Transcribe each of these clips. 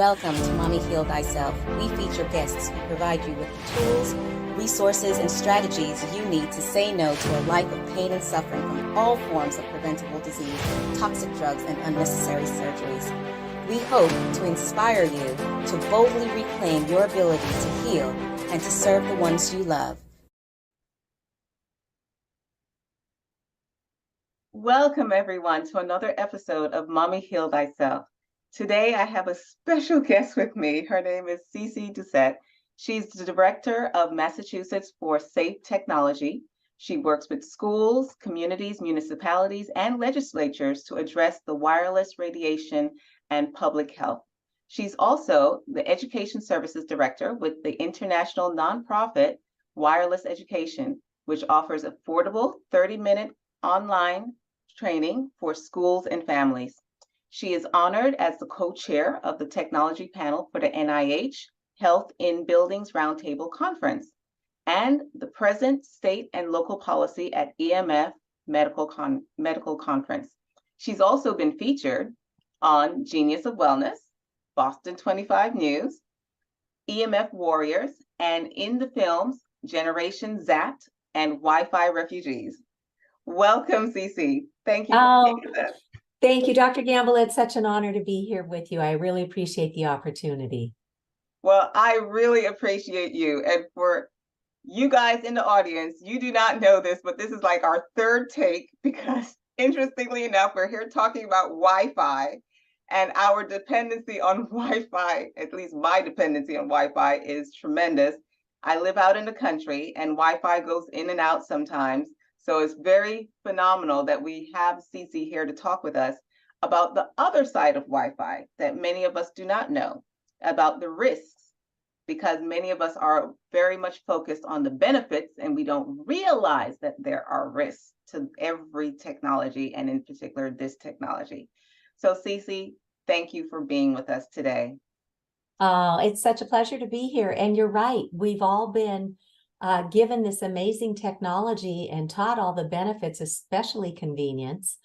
Welcome to Mommy Heal Thyself. We feature guests who provide you with the tools, resources, and strategies you need to say no to a life of pain and suffering from all forms of preventable disease, toxic drugs, and unnecessary surgeries. We hope to inspire you to boldly reclaim your ability to heal and to serve the ones you love. Welcome, everyone, to another episode of Mommy Heal Thyself. Today, I have a special guest with me. Her name is CeCe. She's the director of Massachusetts for Safe Technology. She works with schools, communities, municipalities, and legislatures to address the wireless radiation and public health. She's also the Education Services Director with the international nonprofit Wireless Education, which offers affordable 30-minute online training for schools and families. She is honored as the co-chair of the technology panel for the NIH Health in Buildings Roundtable Conference and the present state and local policy at EMF Medical Conference. She's also been featured on Genius of Wellness, Boston 25 News, EMF Warriors, and in the films Generation Zapped and Wi-Fi Refugees. Welcome, CeCe. Thank you for being with us. Thank you, Dr. Gamble. It's such an honor to be here with you. I really appreciate the opportunity. Well, I really appreciate you. And for you guys in the audience, you do not know this, but this is like our third take because interestingly enough, we're here talking about Wi-Fi and our dependency on Wi-Fi, at least my dependency on Wi-Fi is tremendous. I live out in the country and Wi-Fi goes in and out sometimes. So it's very phenomenal that we have CeCe here to talk with us about the other side of Wi-Fi that many of us do not know, about the risks, because many of us are very much focused on the benefits and we don't realize that there are risks to every technology and in particular this technology. So CeCe, thank you for being with us today. It's such a pleasure to be here. And you're right. We've all been given this amazing technology and taught all the benefits, especially convenience,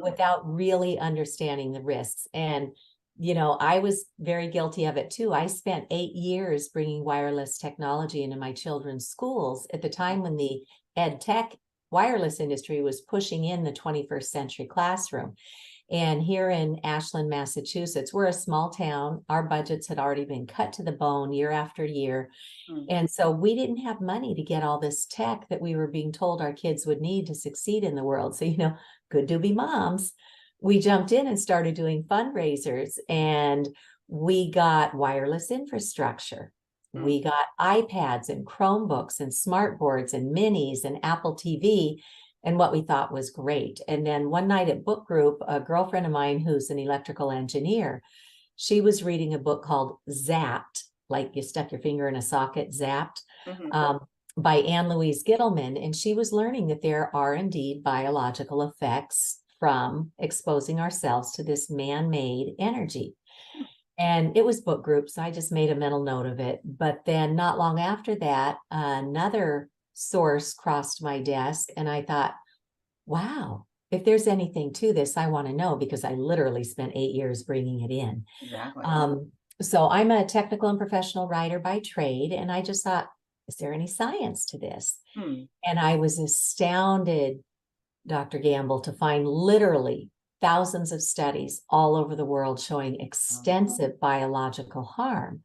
without really understanding the risks. And, you know, I was very guilty of it too. I spent 8 years bringing wireless technology into my children's schools at the time when the ed tech wireless industry was pushing in the 21st century classroom. And here in Ashland, Massachusetts, we're a small town. Our budgets had already been cut to the bone year after year. And so we didn't have money to get all this tech that we were being told our kids would need to succeed in the world. So, you know, good to be moms. We jumped in and started doing fundraisers and we got wireless infrastructure. We got iPads and Chromebooks and smart boards and minis and Apple TV. And what we thought was great. And then one night at book group, a girlfriend of mine who's an electrical engineer, she was reading a book called Zapped, like you stuck your finger in a socket, Zapped, by Anne Louise Gittleman. And she was learning that there are indeed biological effects from exposing ourselves to this man-made energy. And it was book group, so I just made a mental note of it. But then not long after that, another source crossed my desk and I thought, wow, if there's anything to this, I want to know because I literally spent 8 years bringing it in. Exactly. So I'm a technical and professional writer by trade. And I just thought, is there any science to this? And I was astounded, Dr. Gamble, to find literally thousands of studies all over the world showing extensive biological harm.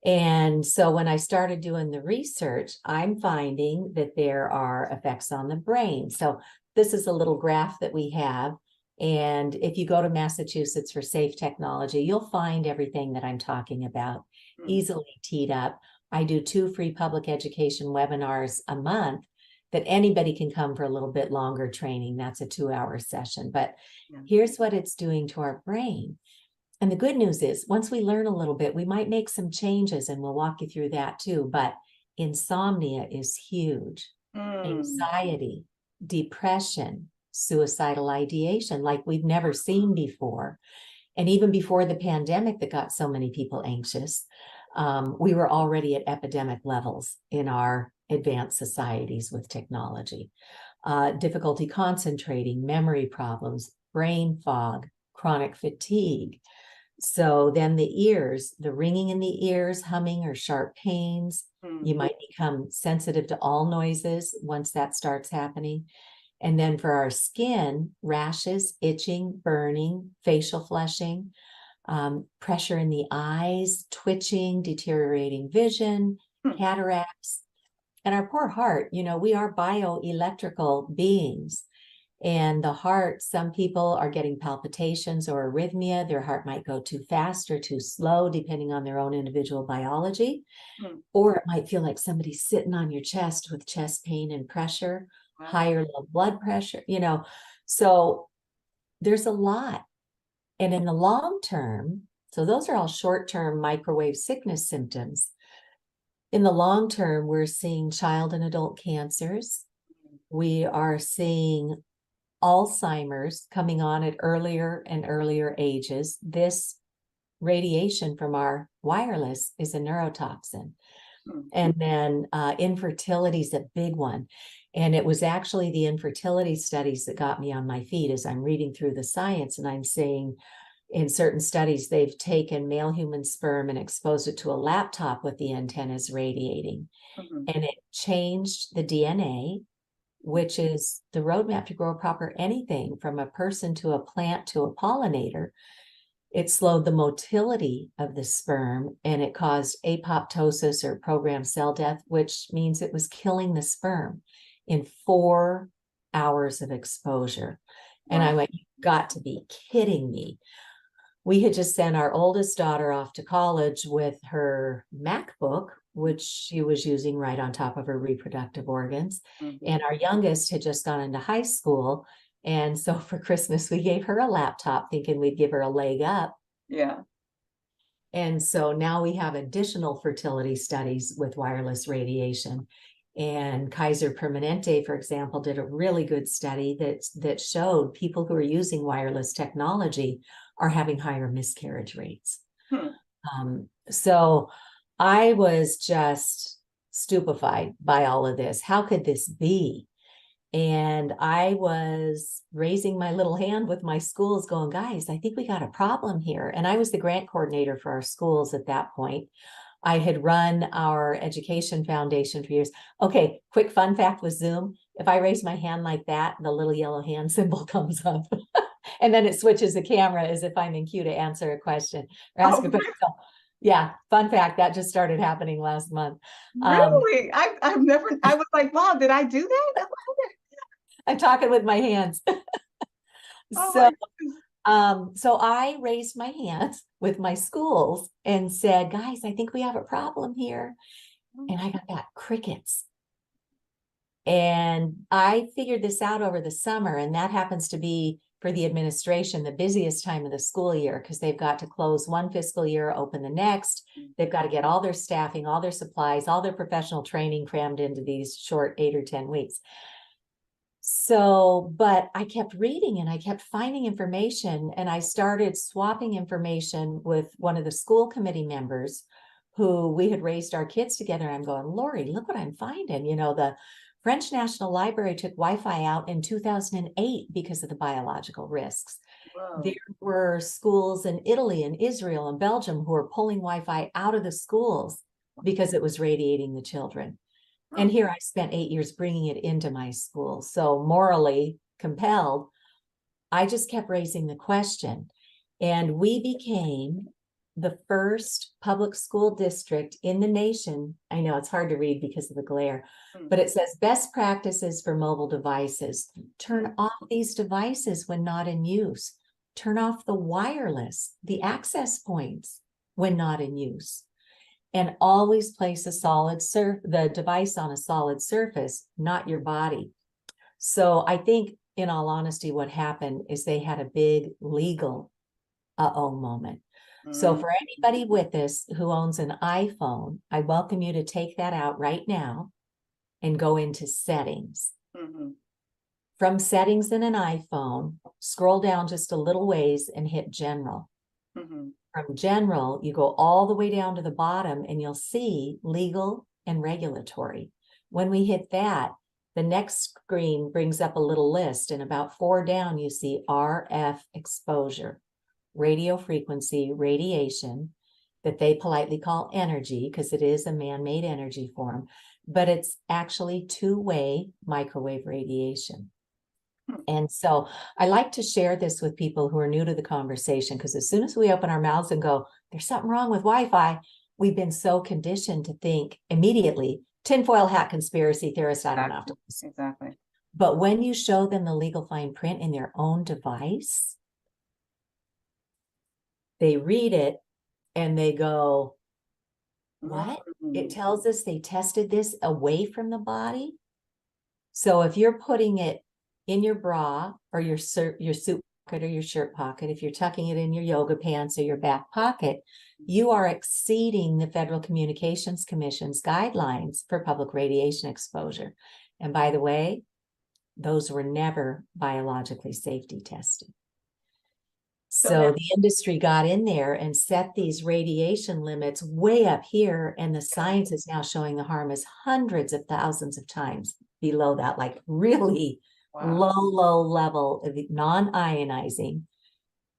And so when I started doing the research, I'm finding that there are effects on the brain. So this is a little graph that we have. And if you go to Massachusetts for Safe Technology, you'll find everything that I'm talking about easily teed up. I do 2 free public education webinars a month that anybody can come for a little bit longer training. That's a 2-hour session. But here's what it's doing to our brain. And the good news is, once we learn a little bit, we might make some changes and we'll walk you through that too. But insomnia is huge. Anxiety, depression, suicidal ideation like we've never seen before. And even before the pandemic that got so many people anxious, we were already at epidemic levels in our advanced societies with technology. Difficulty concentrating, memory problems, brain fog, chronic fatigue. So then the ears, the ringing in the ears, humming or sharp pains, you might become sensitive to all noises once that starts happening. And then for our skin, rashes, itching, burning, facial flushing, pressure in the eyes, twitching, deteriorating vision, cataracts. And our poor heart, you know, we are bioelectrical beings. And the heart, some people are getting palpitations or arrhythmia. Their heart might go too fast or too slow, depending on their own individual biology. Or it might feel like somebody's sitting on your chest with chest pain and pressure, higher low blood pressure, you know. So there's a lot. And in the long term, so those are all short-term microwave sickness symptoms. In the long term, we're seeing child and adult cancers. We are seeing Alzheimer's coming on at earlier and earlier ages. This radiation from our wireless is a neurotoxin. And then infertility is a big one. And it was actually the infertility studies that got me on my feet as I'm reading through the science, and I'm seeing in certain studies, they've taken male human sperm and exposed it to a laptop with the antennas radiating. And it changed the DNA, which is the roadmap to grow a proper anything from a person to a plant to a pollinator. It slowed the motility of the sperm, and it caused apoptosis or programmed cell death, which means it was killing the sperm in 4 hours of exposure. And I went, you've got to be kidding me. We had just sent our oldest daughter off to college with her MacBook, which she was using right on top of her reproductive organs. And our youngest had just gone into high school. And so for Christmas, we gave her a laptop thinking we'd give her a leg up. Yeah. And so now we have additional fertility studies with wireless radiation. And Kaiser Permanente, for example, did a really good study that showed people who are using wireless technology are having higher miscarriage rates. So I was just stupefied by all of this. How could this be? And I was raising my little hand with my schools going, guys, I think we got a problem here. And I was the grant coordinator for our schools at that point. I had run our education foundation for years. Okay, quick fun fact with Zoom. If I raise my hand like that, the little yellow hand symbol comes up. And then it switches the camera as if I'm in queue to answer a question or ask a question. So, yeah, fun fact, that just started happening last month. Really? I've never, I was like, wow, did I do that? I'm talking with my hands. So I raised my hands with my schools and said, guys, I think we have a problem here. And I got back crickets. And I figured this out over the summer, and that happens to be for the administration the busiest time of the school year, because they've got to close one fiscal year, open the next. They've got to get all their staffing, all their supplies, all their professional training crammed into these short 8 or 10 weeks. So, but I kept reading and I kept finding information, and I started swapping information with one of the school committee members who we had raised our kids together. And I'm going, Lori, look what I'm finding. You know, the French National Library took Wi-Fi out in 2008 because of the biological risks. Whoa. There were schools in Italy and Israel and Belgium who were pulling Wi-Fi out of the schools because it was radiating the children. And here I spent 8 years bringing it into my school. So morally compelled, I just kept raising the question. And we became the first public school district in the nation. I know it's hard to read because of the glare, but it says best practices for mobile devices. Turn off these devices when not in use. Turn off the wireless, the access points when not in use. And always place the device on a solid surface, not your body. So I think, in all honesty, what happened is they had a big legal uh-oh moment. So for anybody with this who owns an iPhone, I welcome you to take that out right now and go into settings. From settings in an iPhone, scroll down just a little ways and hit general. From general, you go all the way down to the bottom and you'll see legal and regulatory. When we hit that, the next screen brings up a little list, and about 4 down, you see RF exposure. radio frequency radiation that they politely call energy, because it is a man-made energy form, but it's actually two-way microwave radiation. And so I like to share this with people who are new to the conversation, because as soon as we open our mouths and go, there's something wrong with Wi-Fi, we've been so conditioned to think immediately, tinfoil hat conspiracy theorist, I don't know. Exactly. But when you show them the legal fine print in their own device, they read it and they go, what? It tells us they tested this away from the body. So if you're putting it in your bra or your suit pocket or your shirt pocket, if you're tucking it in your yoga pants or your back pocket, you are exceeding the Federal Communications Commission's guidelines for public radiation exposure. And by the way, those were never biologically safety tested. So the industry got in there and set these radiation limits way up here, and the science is now showing the harm is hundreds of thousands of times below that, like really low level of non-ionizing,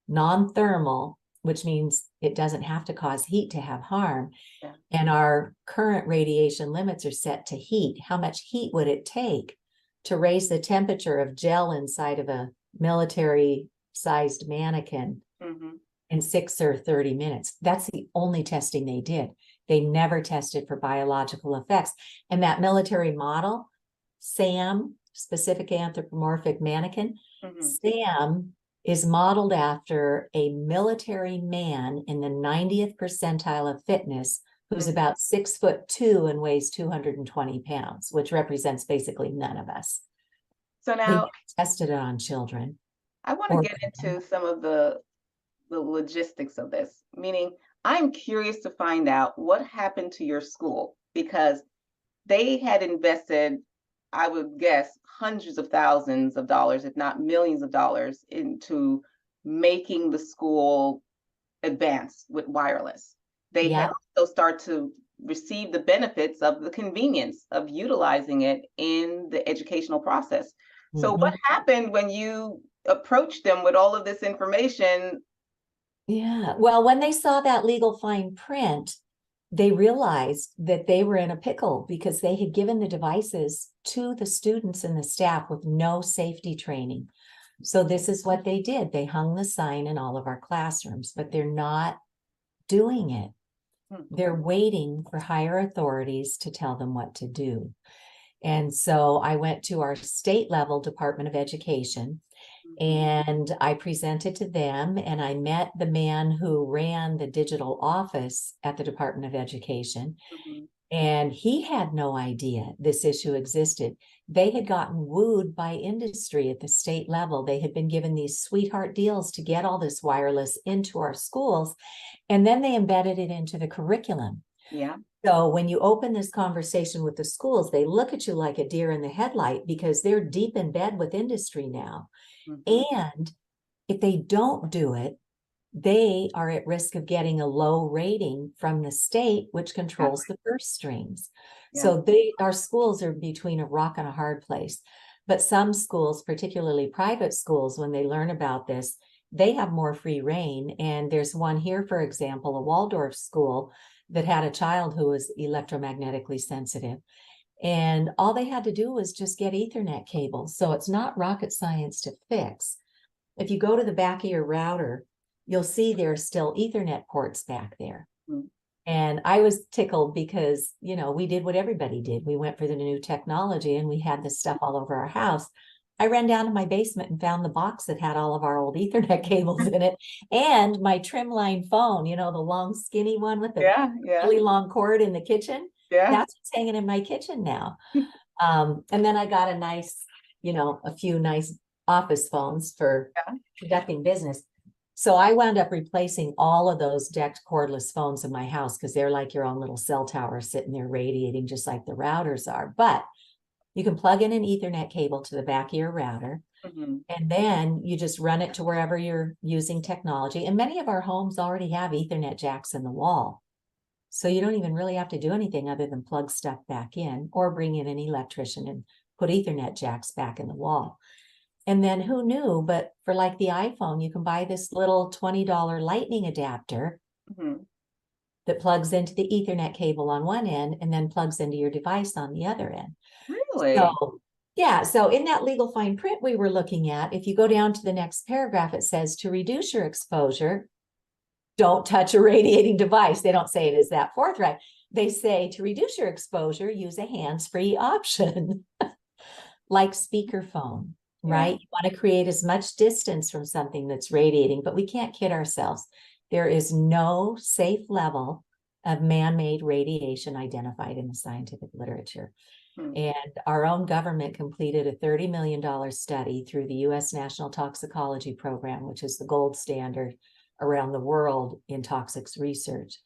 non-thermal, which means it doesn't have to cause heat to have harm. Yeah. And our current radiation limits are set to heat. How much heat would it take to raise the temperature of gel inside of a military-sized mannequin in 6 or 30 minutes? That's the only testing they did. They never tested for biological effects. And that military model, SAM, specific anthropomorphic mannequin, SAM is modeled after a military man in the 90th percentile of fitness, who's about 6'2" and weighs 220 pounds, which represents basically none of us. So now they tested it on children. I want to get into some of the logistics of this, meaning I'm curious to find out what happened to your school, because they had invested, I would guess, hundreds of thousands of dollars, if not millions of dollars, into making the school advance with wireless. They had also start to receive the benefits of the convenience of utilizing it in the educational process. So what happened when you approached them with all of this information? Yeah, well, when they saw that legal fine print, they realized that they were in a pickle, because they had given the devices to the students and the staff with no safety training. So this is what they did. They hung the sign in all of our classrooms, but they're not doing it. They're waiting for higher authorities to tell them what to do. And so I went to our state level Department of Education, and I presented to them, and I met the man who ran the digital office at the Department of Education. And he had no idea this issue existed. They had gotten wooed by industry at the state level. They had been given these sweetheart deals to get all this wireless into our schools, and then they embedded it into the curriculum. Yeah. So when you open this conversation with the schools, they look at you like a deer in the headlight, because they're deep in bed with industry now. And if they don't do it, they are at risk of getting a low rating from the state, which controls the purse strings. So our schools are between a rock and a hard place. But some schools, particularly private schools, when they learn about this, they have more free reign. And there's one here, for example, a Waldorf school that had a child who was electromagnetically sensitive. And all they had to do was just get Ethernet cables. So it's not rocket science to fix. If you go to the back of your router, you'll see there's still Ethernet ports back there. And I was tickled because, we did what everybody did. We went for the new technology, and we had this stuff all over our house. I ran down to my basement and found the box that had all of our old Ethernet cables in it, and my trim line phone, the long skinny one with the really long cord in the kitchen. That's what's hanging in my kitchen now. And then I got a nice, a few nice office phones for conducting business. So I wound up replacing all of those decked cordless phones in my house, because they're like your own little cell tower sitting there radiating just like the routers are. But you can plug in an Ethernet cable to the back of your router, and then you just run it to wherever you're using technology. And many of our homes already have Ethernet jacks in the wall. So you don't even really have to do anything other than plug stuff back in, or bring in an electrician and put Ethernet jacks back in the wall. And then who knew, but for like the iPhone, you can buy this little $20 lightning adapter that plugs into the Ethernet cable on one end and then plugs into your device on the other end. Really? So, yeah. So in that legal fine print we were looking at, if you go down to the next paragraph, it says to reduce your exposure, don't touch a radiating device. They don't say it as that forthright. They say to reduce your exposure, use a hands-free option like speakerphone, right? You want to create as much distance from something that's radiating, but we can't kid ourselves. There is no safe level of man-made radiation identified in the scientific literature. And our own government completed a $30 million study through the U.S. National Toxicology Program, which is the gold standard around the world in toxics research.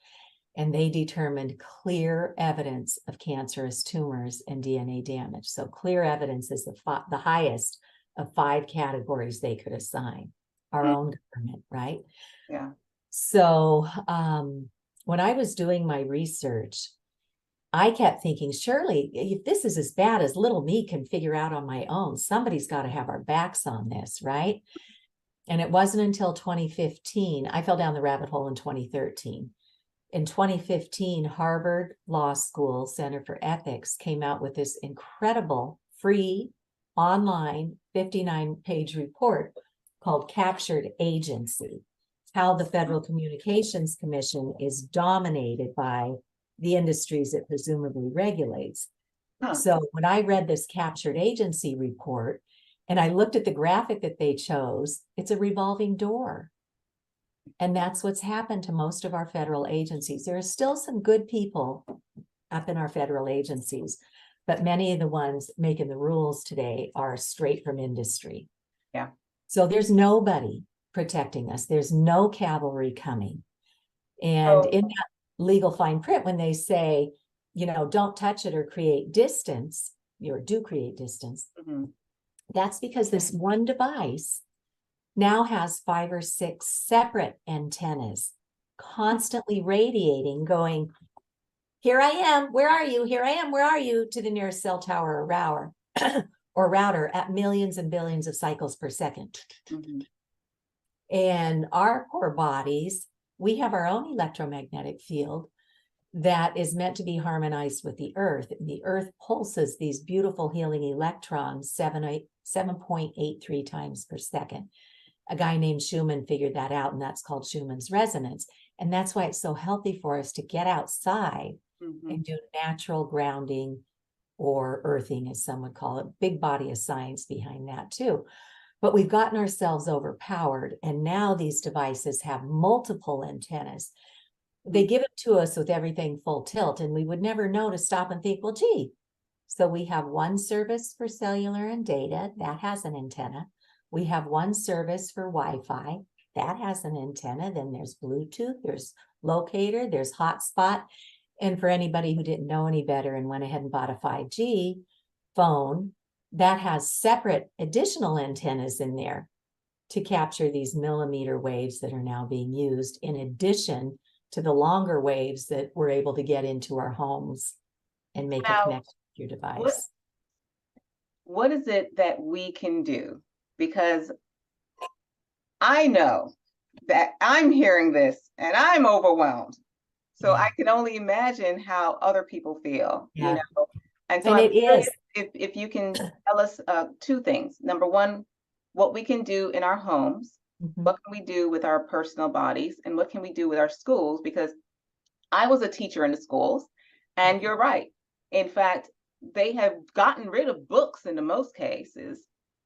And they determined clear evidence of cancerous tumors and DNA damage. So clear evidence is the highest of 5 categories they could assign. Our own government, right? Yeah. So when I was doing my research, I kept thinking, surely if this is as bad as little me can figure out on my own, somebody's got to have our backs on this, right? And it wasn't until 2015, I fell down the rabbit hole in 2013. In 2015, Harvard Law School Center for Ethics came out with this incredible free online 59-page report called Captured Agency, how the Federal Communications Commission is dominated by the industries it presumably regulates. So when I read this Captured Agency report and I looked at the graphic that they chose, it's a revolving door. And that's what's happened to most of our federal agencies. There are still some good people up in our federal agencies, but many of the ones making the rules today are straight from industry. Yeah. So there's nobody protecting us. There's no cavalry coming. And in that legal fine print, when they say, you know, don't touch it or create distance, or do create distance, that's because this one device now has 5 or 6 separate antennas constantly radiating, going, here I am, where are you? Here I am, where are you? To the nearest cell tower or router at millions and billions of cycles per second. And our core bodies, we have our own electromagnetic field that is meant to be harmonized with the earth. The earth pulses these beautiful healing electrons 7.83 times per second. A guy named Schumann figured that out, and that's called Schumann's resonance. And that's why it's so healthy for us to get outside and do natural grounding, or earthing, as some would call it. Big body of science behind that too. But we've gotten ourselves overpowered, and now these devices have multiple antennas. They give it to us with everything full tilt, and we would never know to stop and think, well, gee, so we have one service for cellular and data, that has an antenna. We have one service for Wi-Fi, that has an antenna. Then there's Bluetooth, there's locator, there's hotspot. And for anybody who didn't know any better and went ahead and bought a 5G phone, that has separate additional antennas in there to capture these millimeter waves that are now being used, in addition to the longer waves that we're able to get into our homes and make a connection with your device. What is it that we can do? Because I know that I'm hearing this and I'm overwhelmed. So I can only imagine how other people feel, you know. And so I'm curious if you can tell us 2 things. Number one, what we can do in our homes, what can we do with our personal bodies, and what can we do with our schools? Because I was a teacher in the schools, and you're right. In fact, they have gotten rid of books in the most cases,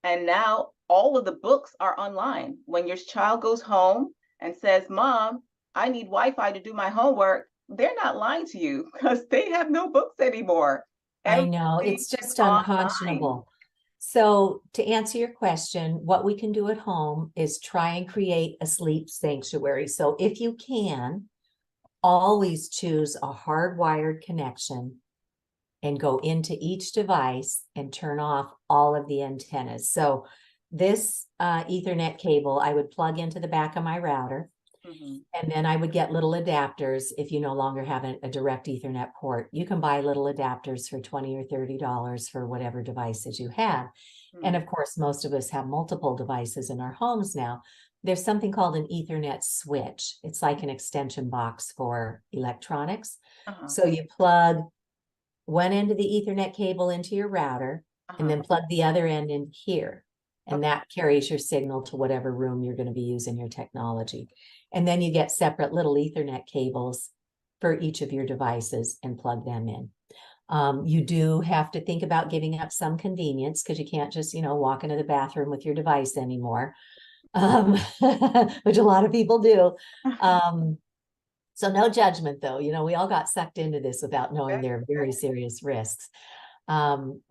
and now all of the books are online. When your child goes home and says, Mom, I need Wi-Fi to do my homework, they're not lying to you, because they have no books anymore. I know, it's just unconscionable. So to answer your question, what we can do at home is try and create a sleep sanctuary. So if you can, always choose a hardwired connection and go into each device and turn off all of the antennas. So this Ethernet cable, I would plug into the back of my router. And then I would get little adapters. If you no longer have a direct Ethernet port, you can buy little adapters for $20 or $30 for whatever devices you have. And of course, most of us have multiple devices in our homes now. There's something called an Ethernet switch. It's like an extension box for electronics. So you plug one end of the Ethernet cable into your router and then plug the other end in here. And that carries your signal to whatever room you're going to be using your technology. And then you get separate little Ethernet cables for each of your devices and plug them in. You do have to think about giving up some convenience because you can't just, walk into the bathroom with your device anymore, which a lot of people do. So no judgment, though. We all got sucked into this without knowing there are very serious risks.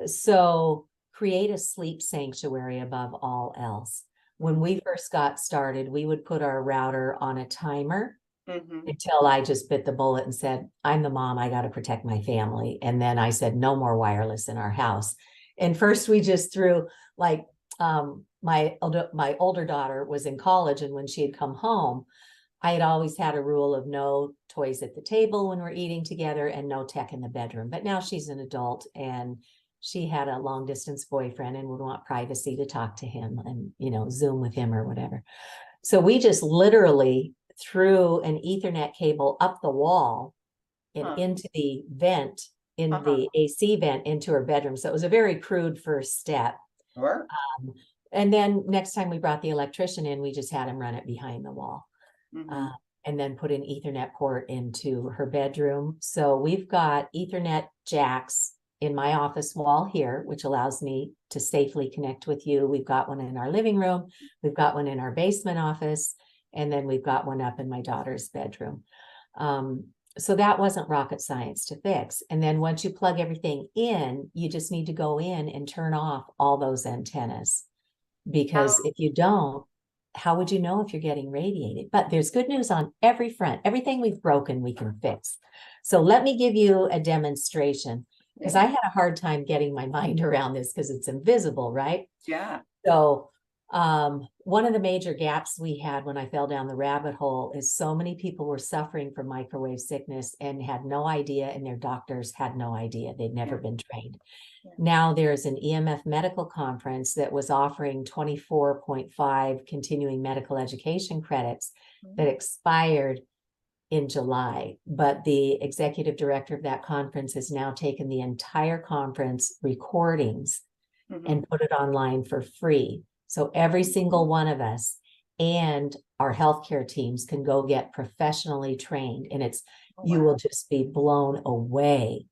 So create a sleep sanctuary above all else. When we first got started, we would put our router on a timer until I just bit the bullet and said, I'm the mom, I got to protect my family. And then I said, no more wireless in our house. And first we just threw my older daughter was in college, and when she had come home, I had always had a rule of no toys at the table when we're eating together and no tech in the bedroom. But now she's an adult and she had a long distance boyfriend and would want privacy to talk to him and, Zoom with him or whatever. So we just literally threw an Ethernet cable up the wall and into the vent, in the AC vent into her bedroom. So it was a very crude first step. And then next time we brought the electrician in, we just had him run it behind the wall. And then put an Ethernet port into her bedroom. So we've got Ethernet jacks in my office wall here, which allows me to safely connect with you. We've got one in our living room. We've got one in our basement office. And then we've got one up in my daughter's bedroom. So that wasn't rocket science to fix. And then once you plug everything in, you just need to go in and turn off all those antennas. Because if you don't, how would you know if you're getting radiated? But there's good news on every front. Everything we've broken, we can fix. So let me give you a demonstration, because I had a hard time getting my mind around this because it's invisible, right? Yeah. So one of the major gaps we had when I fell down the rabbit hole is so many people were suffering from microwave sickness and had no idea, and their doctors had no idea. They'd never been trained. Now there's an EMF medical conference that was offering 24.5 continuing medical education credits that expired in July. But the executive director of that conference has now taken the entire conference recordings and put it online for free. So every single one of us and our healthcare teams can go get professionally trained. And you will just be blown away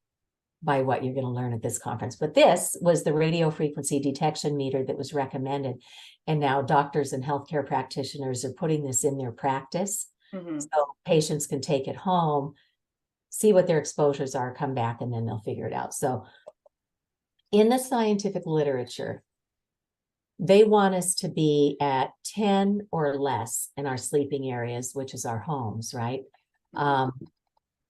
by what you're going to learn at this conference. But this was the radio frequency detection meter that was recommended. And now doctors and healthcare practitioners are putting this in their practice. So patients can take it home, see what their exposures are, come back, and then they'll figure it out. So in the scientific literature, they want us to be at 10 or less in our sleeping areas, which is our homes, right? The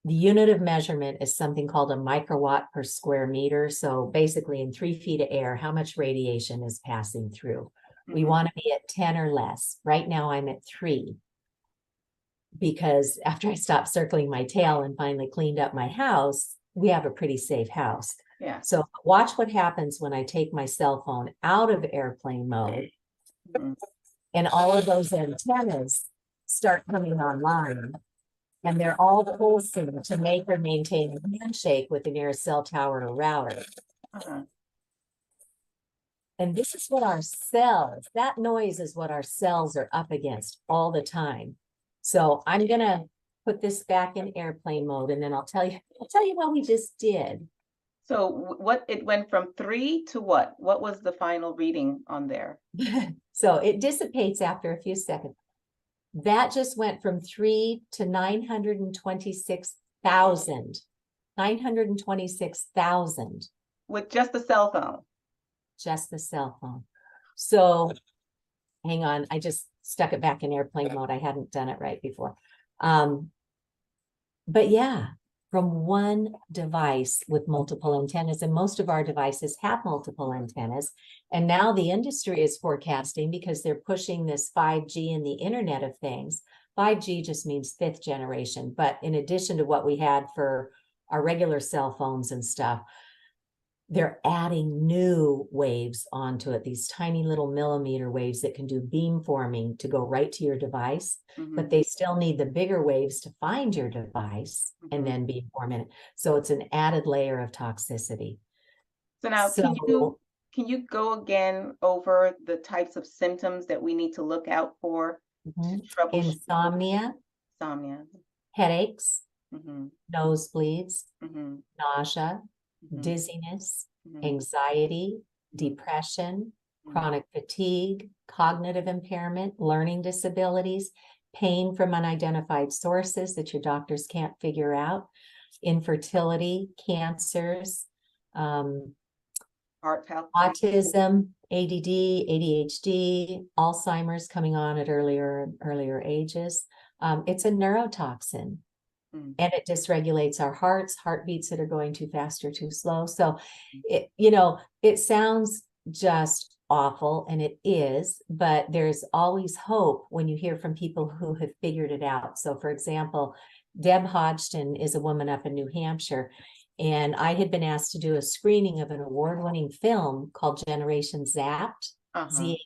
unit of measurement is something called a microwatt per square meter. So basically in 3 feet of air, how much radiation is passing through? We want to be at 10 or less. Right now I'm at 3, because after I stopped circling my tail and finally cleaned up my house, we have a pretty safe house. So watch what happens when I take my cell phone out of airplane mode and all of those antennas start coming online. And they're all pulsing to make or maintain a handshake with the nearest cell tower or router. And this is what our cells, that noise is what our cells are up against all the time. So I'm going to put this back in airplane mode, and then I'll tell you what we just did. So it went from 3 to what? What was the final reading on there? So it dissipates after a few seconds. That just went from 3 to 926,000. 926,000. With just the cell phone? Just the cell phone. So hang on, I just stuck it back in airplane mode. I hadn't done it right before. But yeah, from one device with multiple antennas, and most of our devices have multiple antennas. And now the industry is forecasting, because they're pushing this 5G and the Internet of Things, 5G just means 5th generation, but in addition to what we had for our regular cell phones and stuff, they're adding new waves onto it, these tiny little millimeter waves that can do beamforming to go right to your device, but they still need the bigger waves to find your device and then beamform it. So it's an added layer of toxicity. So now, So, can you go again over the types of symptoms that we need to look out for to troubleshoot insomnia, insomnia? headaches, Mm-hmm. nosebleeds, Mm-hmm. nausea, Mm-hmm. dizziness, Mm-hmm. anxiety, depression, chronic fatigue, cognitive impairment, learning disabilities, pain from unidentified sources that your doctors can't figure out, infertility, cancers, Heart palpitation. autism, ADD, ADHD, Alzheimer's coming on at earlier ages. It's a neurotoxin. And it dysregulates our heartbeats that are going too fast or too slow. So it sounds just awful, and it is, but there's always hope when you hear from people who have figured it out. So for example, Deb Hodgson is a woman up in New Hampshire, and I had been asked to do a screening of an award-winning film called Generation Zapped. Zapped.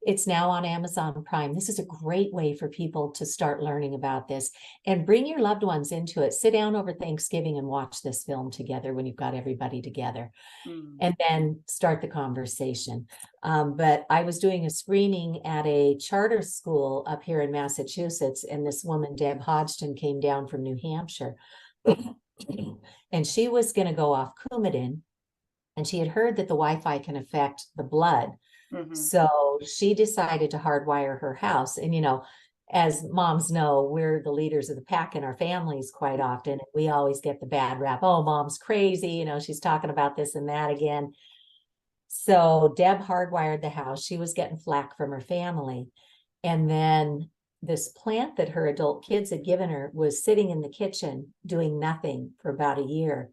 It's now on Amazon Prime. This is a great way for people to start learning about this, and bring your loved ones into it. Sit down over Thanksgiving and watch this film together when you've got everybody together, and then start the conversation. But I was doing a screening at a charter school up here in Massachusetts, and this woman, Deb Hodgson, came down from New Hampshire, and she was going to go off Coumadin. And she had heard that the Wi-Fi can affect the blood. So she decided to hardwire her house. And, as moms know, we're the leaders of the pack in our families quite often. We always get the bad rap. Oh, mom's crazy. She's talking about this and that again. So Deb hardwired the house. She was getting flack from her family. And then this plant that her adult kids had given her was sitting in the kitchen doing nothing for about a year.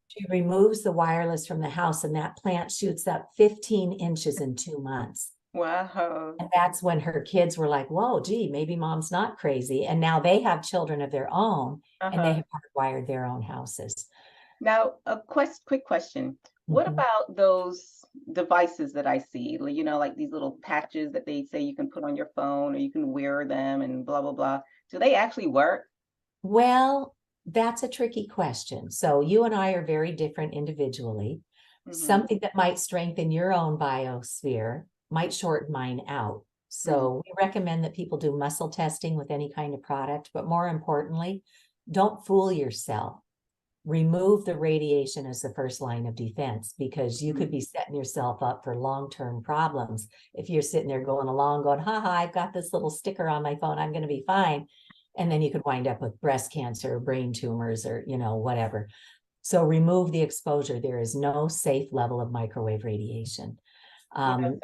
She removes the wireless from the house, and that plant shoots up 15 inches in 2 months. Wow. And that's when her kids were like, whoa, gee, maybe mom's not crazy. And now they have children of their own, and they have hardwired their own houses. Now, a quick question. What about those devices that I see, like these little patches that they say you can put on your phone or you can wear them and blah, blah, blah. Do they actually work? Well, that's a tricky question. So you and I are very different individually. Something that might strengthen your own biosphere might shorten mine out. So we recommend that people do muscle testing with any kind of product, but more importantly, don't fool yourself. Remove the radiation as the first line of defense, because you could be setting yourself up for long-term problems if you're sitting there going along going, haha, I've got this little sticker on my phone, I'm going to be fine. And then you could wind up with breast cancer, or brain tumors, or, whatever. So remove the exposure. There is no safe level of microwave radiation. But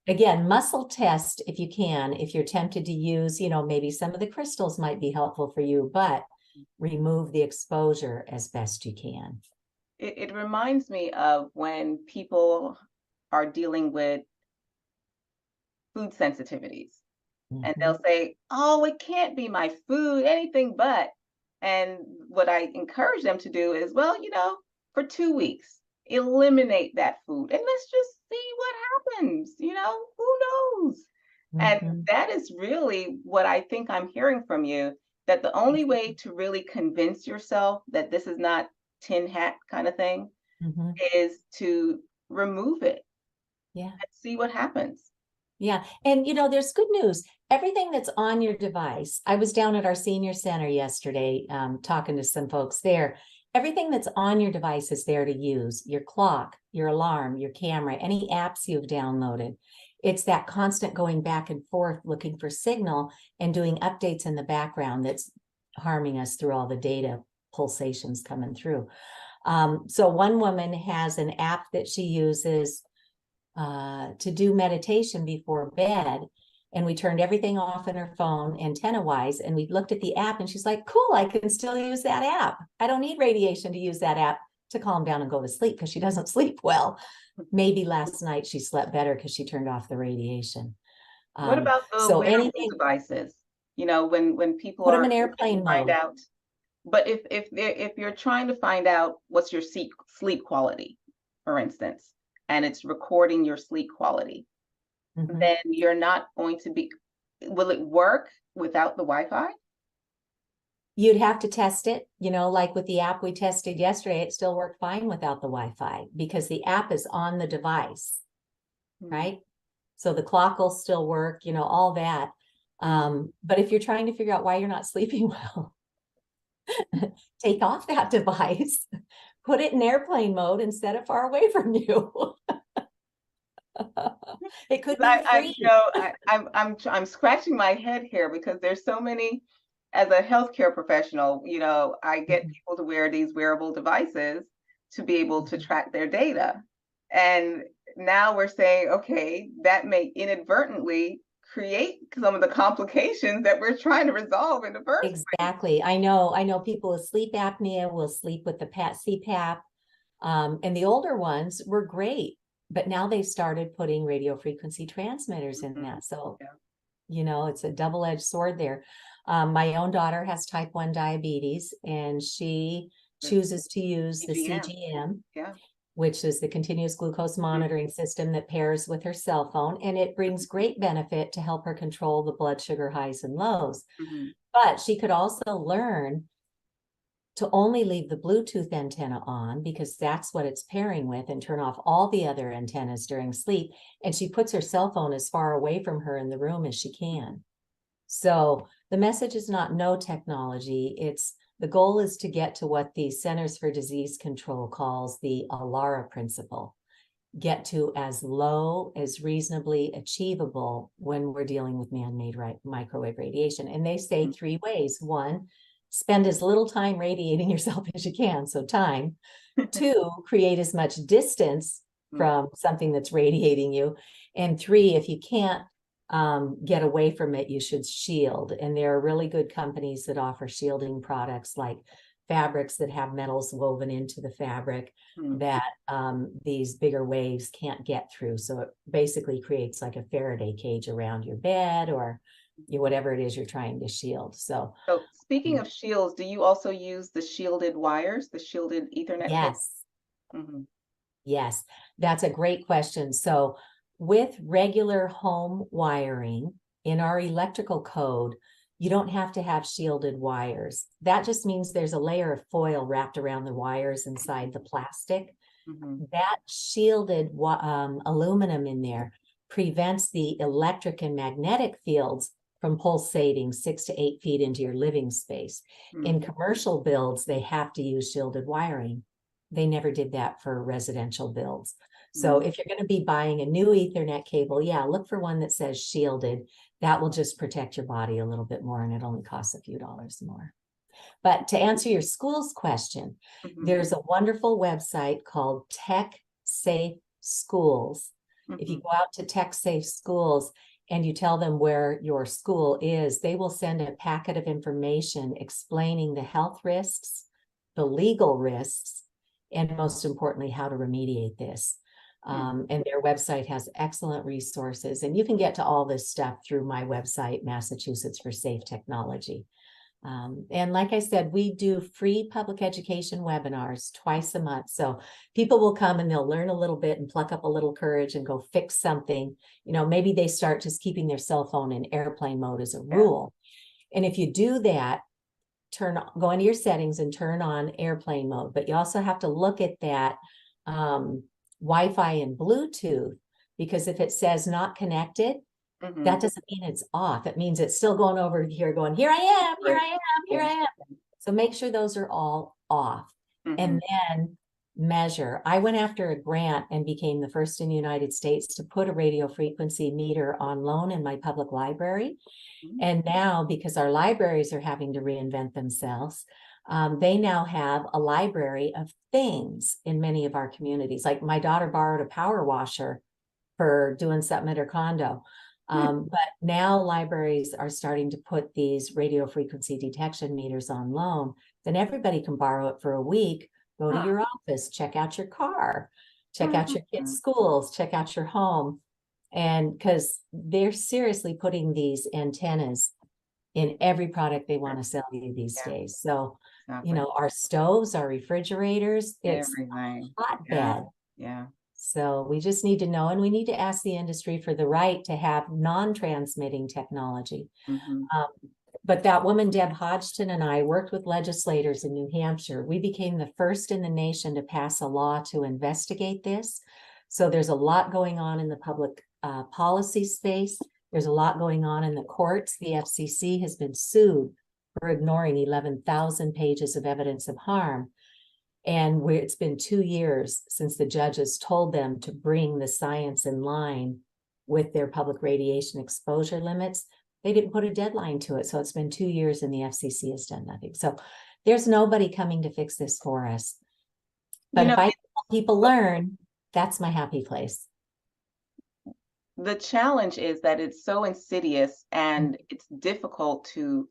again, muscle test if you can, if you're tempted to use, maybe some of the crystals might be helpful for you, but remove the exposure as best you can. It reminds me of when people are dealing with food sensitivities. And they'll say, oh, it can't be my food, anything but. And what I encourage them to do is, well, for 2 weeks, eliminate that food and let's just see what happens. Who knows? And that is really what I think I'm hearing from you, that the only way to really convince yourself that this is not tin hat kind of thing is to remove it. Yeah. And see what happens. Yeah. And, there's good news. Everything that's on your device. I was down at our senior center yesterday, talking to some folks there. Everything that's on your device is there to use. Your clock, your alarm, your camera, any apps you've downloaded. It's that constant going back and forth looking for signal and doing updates in the background that's harming us through all the data pulsations coming through. So one woman has an app that she uses to do meditation before bed. And we turned everything off in her phone antenna-wise, and we looked at the app and she's like, cool, I can still use that app. I don't need radiation to use that app to calm down and go to sleep, because she doesn't sleep well. Maybe last night she slept better because she turned off the radiation. What about the wearable devices? You know, when people Put them are in looking to airplane find mode. out, but if you're trying to find out what's your sleep quality, for instance, and it's recording your sleep quality, then you're not going to be, will it work without the Wi-Fi? You'd have to test it, you know, like with the app we tested yesterday, it still worked fine without the Wi-Fi because the app is on the device, right? So the clock will still work, you know, all that. But if you're trying to figure out why you're not sleeping well, take off that device, put it in airplane mode and set it far away from you. It could be free. You know, I'm scratching my head here because there's so many, as a healthcare professional, you know, I get people to wear these wearable devices to be able to track their data. And now we're saying, okay, that may inadvertently create some of the complications that we're trying to resolve in the first place. Exactly. I know people with sleep apnea will sleep with the CPAP. And the older ones were great, but now they've started putting radio frequency transmitters in that. So, you know, it's a double-edged sword there. My own daughter has type 1 diabetes, and she chooses to use the CGM, which is the continuous glucose monitoring system that pairs with her cell phone, and it brings great benefit to help her control the blood sugar highs and lows. But she could also learn to only leave the Bluetooth antenna on because that's what it's pairing with, and turn off all the other antennas during sleep. And she puts her cell phone as far away from her in the room as she can. So the message is not no technology. It's the goal is to get to what the Centers for Disease Control calls the ALARA principle. Get to as low as reasonably achievable when we're dealing with man-made microwave radiation. And they say 3 ways. 1, spend as little time radiating yourself as you can, so time. 2, create as much distance from something that's radiating you. And 3, if you can't get away from it, you should shield. And there are really good companies that offer shielding products, like fabrics that have metals woven into the fabric that these bigger waves can't get through. So it basically creates like a Faraday cage around your bed or whatever it is you're trying to shield. So speaking of shields, do you also use the shielded wires, the shielded Ethernet? Yes. Yes, that's a great question. So with regular home wiring in our electrical code, you don't have to have shielded wires. That just means there's a layer of foil wrapped around the wires inside the plastic. That shielded aluminum in there prevents the electric and magnetic fields from pulsating 6 to 8 feet into your living space. In commercial builds, they have to use shielded wiring. They never did that for residential builds. So if you're going to be buying a new Ethernet cable, look for one that says shielded. That will just protect your body a little bit more, and it only costs a few dollars more. But to answer your schools question, there's a wonderful website called Tech Safe Schools. If you go out to Tech Safe Schools and you tell them where your school is, they will send a packet of information explaining the health risks, the legal risks, and most importantly, how to remediate this. And their website has excellent resources. And you can get to all this stuff through my website, Massachusetts for Safe Technology. And like I said, we do free public education webinars twice a month. So people will come and they'll learn a little bit and pluck up a little courage and go fix something. You know, maybe they start just keeping their cell phone in airplane mode as a rule. And if you do that, go into your settings and turn on airplane mode. But you also have to look at that Wi-Fi and Bluetooth, because if it says not connected, that doesn't mean it's off. It means it's still going over here going, here I am, here I am, here I am. So make sure those are all off and then measure. I went after a grant and became the first in the United States to put a radio frequency meter on loan in my public library. And now, because our libraries are having to reinvent themselves, they now have a library of things in many of our communities. Like my daughter borrowed a power washer for doing something at her condo. But now libraries are starting to put these radio frequency detection meters on loan. Then everybody can borrow it for a week, go to your office, check out your car, check out your kids' schools, check out your home. And because they're seriously putting these antennas in every product they want to sell you these days. So, exactly. our stoves, our refrigerators, it's Everything. a hotbed. Yeah. So we just need to know, and we need to ask the industry for the right to have non-transmitting technology. But that woman, Deb Hodgson, and I worked with legislators in New Hampshire. We became the first in the nation to pass a law to investigate this. So there's a lot going on in the public policy space. There's a lot going on in the courts. The FCC has been sued for ignoring 11,000 pages of evidence of harm. And it's been 2 years since the judges told them to bring the science in line with their public radiation exposure limits. They didn't put a deadline to it. So it's been 2 years and the FCC has done nothing. So there's nobody coming to fix this for us. But if I help people learn, that's my happy place. The challenge is that it's so insidious and it's difficult to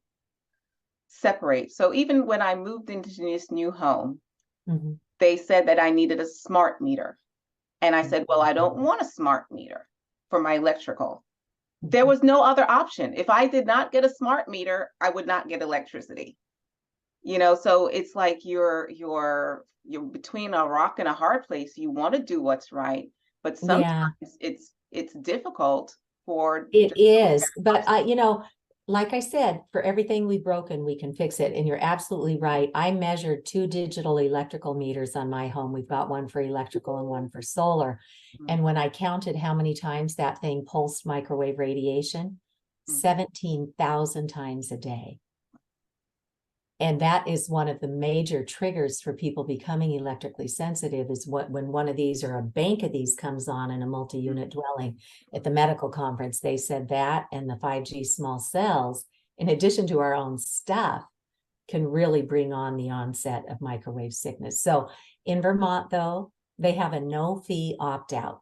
separate. So even when I moved into this new home, they said that I needed a smart meter. And I said, well, I don't want a smart meter for my electrical. There was no other option. If I did not get a smart meter, I would not get electricity. So it's like you're between a rock and a hard place. You want to do what's right, but sometimes it's difficult for it is. But like I said, for everything we've broken, we can fix it. And you're absolutely right. I measured 2 digital electrical meters on my home. We've got one for electrical and one for solar. And when I counted how many times that thing pulsed microwave radiation, 17,000 times a day. And that is one of the major triggers for people becoming electrically sensitive, is when one of these or a bank of these comes on in a multi-unit dwelling. At the medical conference, they said that and the 5G small cells, in addition to our own stuff, can really bring on the onset of microwave sickness. So in Vermont, though, they have a no-fee opt-out,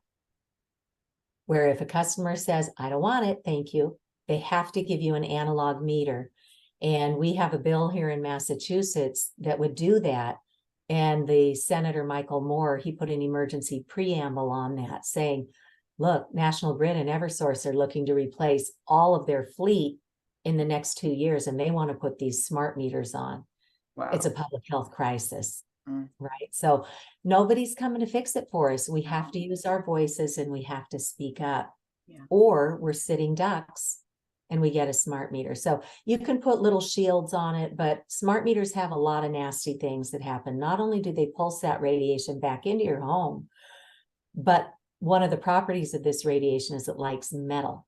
where if a customer says, I don't want it, thank you, they have to give you an analog meter. And we have a bill here in Massachusetts that would do that. And the Senator Michael Moore, he put an emergency preamble on that saying, look, National Grid and Eversource are looking to replace all of their fleet in the next 2 years, and they want to put these smart meters on. Wow. It's a public health crisis, right? So nobody's coming to fix it for us. We have to use our voices and we have to speak up, or we're sitting ducks and we get a smart meter. So you can put little shields on it, but smart meters have a lot of nasty things that happen. Not only do they pulse that radiation back into your home, but one of the properties of this radiation is it likes metal.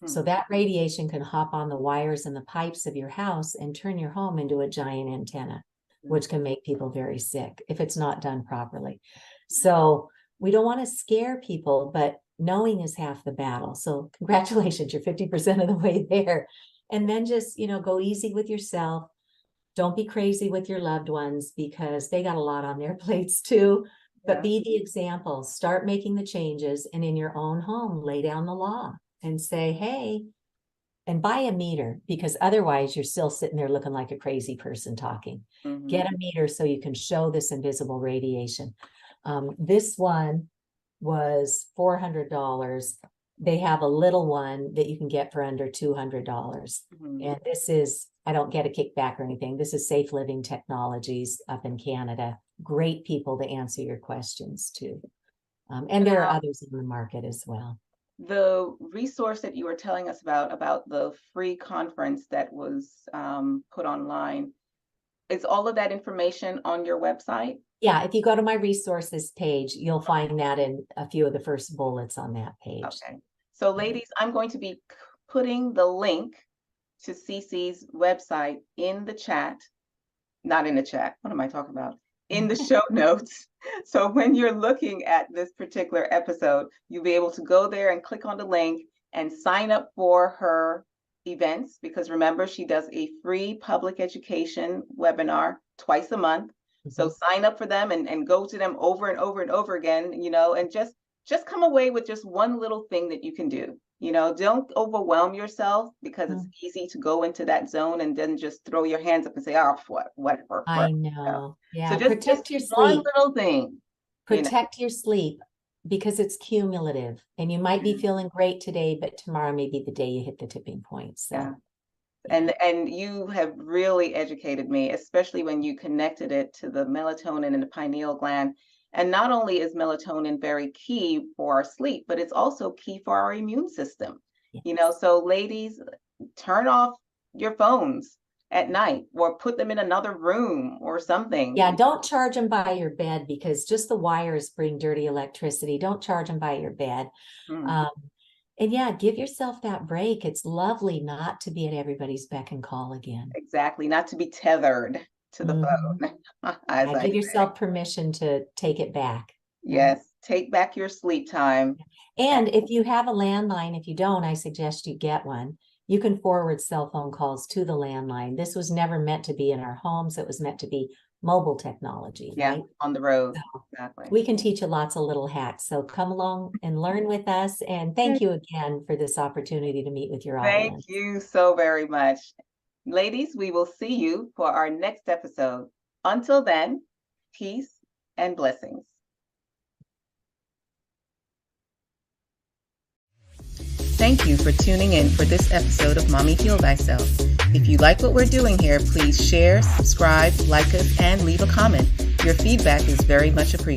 So that radiation can hop on the wires and the pipes of your house and turn your home into a giant antenna, which can make people very sick if it's not done properly. So we don't want to scare people, but knowing is half the battle. So congratulations, you're 50% of the way there. And then just, go easy with yourself. Don't be crazy with your loved ones because they got a lot on their plates too. But be the example, start making the changes, and in your own home, lay down the law and say, hey, and buy a meter, because otherwise you're still sitting there looking like a crazy person talking. Get a meter so you can show this invisible radiation. This one was $400. They have a little one that you can get for under $200. And this is, I don't get a kickback or anything. This is Safe Living Technologies up in Canada. Great people to answer your questions too. And there are others in the market as well. The resource that you were telling us about the free conference that was put online, is all of that information on your website? Yeah, if you go to my resources page, you'll find that in a few of the first bullets on that page. Okay. So ladies, I'm going to be putting the link to CeCe's website in the chat. Not in the chat. What am I talking about? In the show notes. So when you're looking at this particular episode, you'll be able to go there and click on the link and sign up for her events, because remember, she does a free public education webinar twice a month. So sign up for them and go to them over and over and over again, and just come away with just one little thing that you can do. Don't overwhelm yourself, because it's easy to go into that zone and then just throw your hands up and say, oh, whatever. I know. Yeah. So protect your sleep. One little thing. Protect your sleep, because it's cumulative, and you might be feeling great today, but tomorrow may be the day you hit the tipping point. So And you have really educated me, especially when you connected it to the melatonin and the pineal gland. And not only is melatonin very key for our sleep, but it's also key for our immune system. Yes. So ladies, turn off your phones at night or put them in another room or something. Yeah, don't charge them by your bed, because just the wires bring dirty electricity. Don't charge them by your bed. Mm. And yeah, give yourself that break. It's lovely not to be at everybody's beck and call again. Exactly, not to be tethered to the phone, as I Give say. yourself permission to take it back. Yes, take back your sleep time. And if you have a landline, if you don't, I suggest you get one. You can forward cell phone calls to the landline. This was never meant to be in our homes. It was meant to be mobile technology, Yeah, right? on the road. So Exactly. we can teach you lots of little hacks. So come along and learn with us. And thank you again for this opportunity to meet with your Thank audience. you so very much. Ladies, we will see you for our next episode. Until then, peace and blessings. Thank you for tuning in for this episode of Mommy Heal Thyself. If you like what we're doing here, please share, subscribe, like us, and leave a comment. Your feedback is very much appreciated.